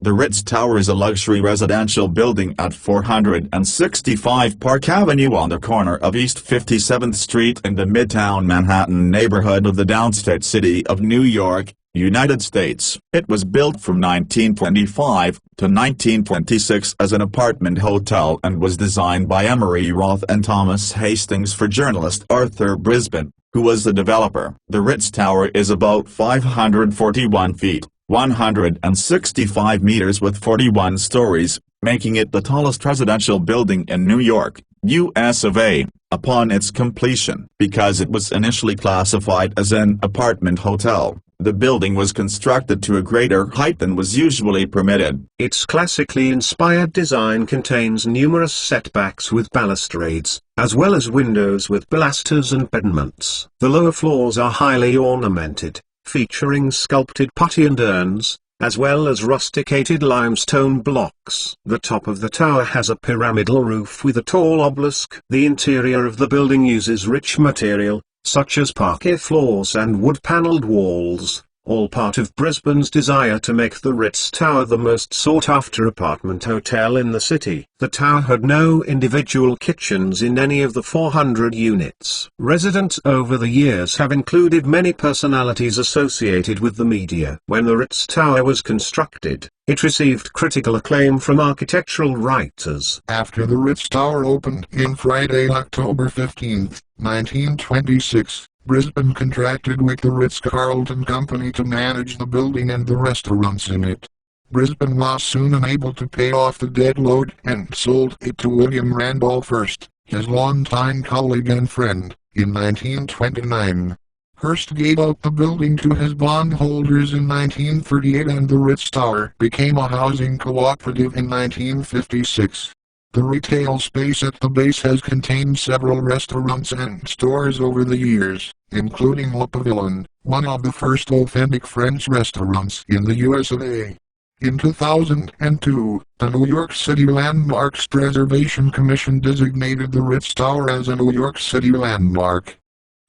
The Ritz Tower is a luxury residential building at 465 Park Avenue on the corner of East 57th Street in the Midtown Manhattan neighborhood of the downstate city of New York, United States. It was built from 1925 to 1926 as an apartment hotel and was designed by Emery Roth and Thomas Hastings for journalist Arthur Brisbane, who was the developer. The Ritz Tower is about 541 feet. 165 meters with 41 stories, making it the tallest residential building in New York, US of A, upon its completion. Because it was initially classified as an apartment hotel, the building was constructed to a greater height than was usually permitted. Its classically inspired design contains numerous setbacks with balustrades, as well as windows with balusters and pediments. The lower floors are highly ornamented, featuring sculpted putti and urns, as well as rusticated limestone blocks. The top of the tower has a pyramidal roof with a tall obelisk. The interior of the building uses rich material, such as parquet floors and wood-paneled walls, all part of Brisbane's desire to make the Ritz Tower the most sought-after apartment hotel in the city. The tower had no individual kitchens in any of the 400 units. Residents over the years have included many personalities associated with the media. When the Ritz Tower was constructed, it received critical acclaim from architectural writers. After the Ritz Tower opened in Friday, October 15, 1926, Brisbane contracted with the Ritz-Carlton Company to manage the building and the restaurants in it. Brisbane was soon unable to pay off the debt load and sold it to William Randolph Hearst, his longtime colleague and friend, in 1929. Hearst gave out the building to his bondholders in 1938 and the Ritz Tower became a housing cooperative in 1956. The retail space at the base has contained several restaurants and stores over the years, including Le Pavillon, one of the first authentic French restaurants in the US of A. In 2002, the New York City Landmarks Preservation Commission designated the Ritz Tower as a New York City landmark.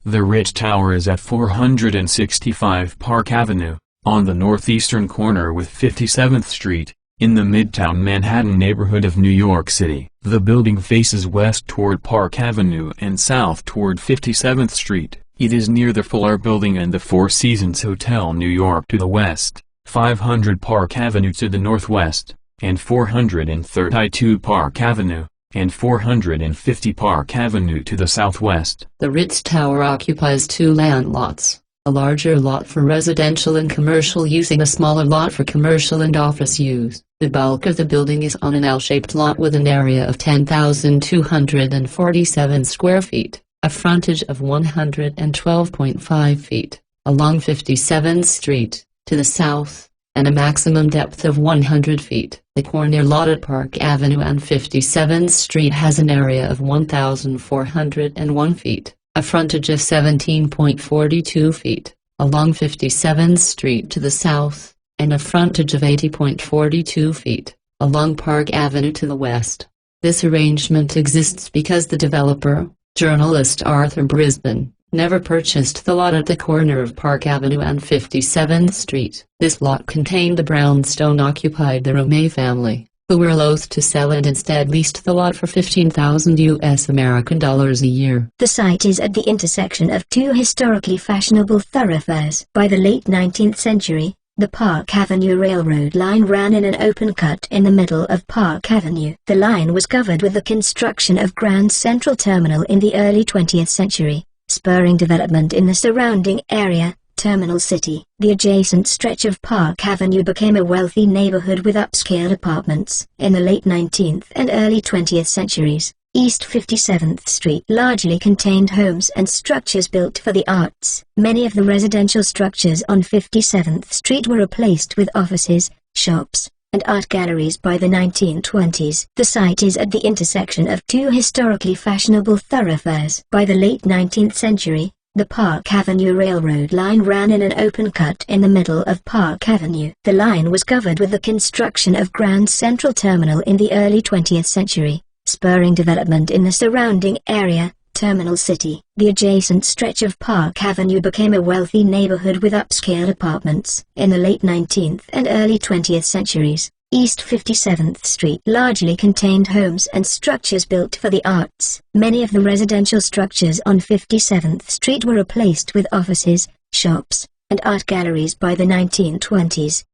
The Ritz Tower is at 465 Park Avenue, on the northeastern corner with 57th Street, in the Midtown Manhattan neighborhood of New York City. The building faces west toward Park Avenue and south toward 57th Street. It is near the Fuller Building and the Four Seasons Hotel New York to the west, 500 Park Avenue to the northwest, and 432 Park Avenue, and 450 Park Avenue to the southwest. The Ritz Tower occupies two land lots, a larger lot for residential and commercial use and a smaller lot for commercial and office use. The bulk of the building is on an L-shaped lot with an area of 10,247 square feet, a frontage of 112.5 feet, along 57th Street, to the south, and a maximum depth of 100 feet. The corner lot at Park Avenue and 57th Street has an area of 1,401 feet, a frontage of 17.42 feet, along 57th Street to the south, and a frontage of 80.42 feet, along Park Avenue to the west. This arrangement exists because the developer, journalist Arthur Brisbane, never purchased the lot at the corner of Park Avenue and 57th Street. This lot contained the brownstone occupied the Romay family, who were loath to sell and instead leased the lot for $15,000 a year. The site is at the intersection of two historically fashionable thoroughfares. By the late 19th century, the Park Avenue Railroad line ran in an open cut in the middle of Park Avenue. The line was covered with the construction of Grand Central Terminal in the early 20th century, spurring development in the surrounding area, Terminal City. The adjacent stretch of Park Avenue became a wealthy neighborhood with upscale apartments. In the late 19th and early 20th centuries, East 57th Street largely contained homes and structures built for the arts. Many of the residential structures on 57th Street were replaced with offices, shops, and art galleries by the 1920s. The site is at the intersection of two historically fashionable thoroughfares. By the late 19th century, the Park Avenue Railroad line ran in an open cut in the middle of Park Avenue. The line was covered with the construction of Grand Central Terminal in the early 20th century, spurring development in the surrounding area, Terminal City. The adjacent stretch of Park Avenue became a wealthy neighborhood with upscale apartments. In the late 19th and early 20th centuries, East 57th Street largely contained homes and structures built for the arts. Many of the residential structures on 57th Street were replaced with offices, shops, and art galleries by the 1920s.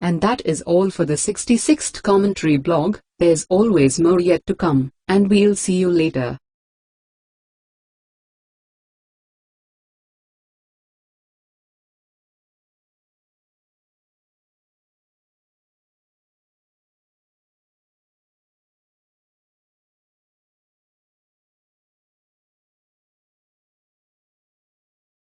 And that is all for the 66th Commentary blog. There's always more yet to come, and we'll see you later.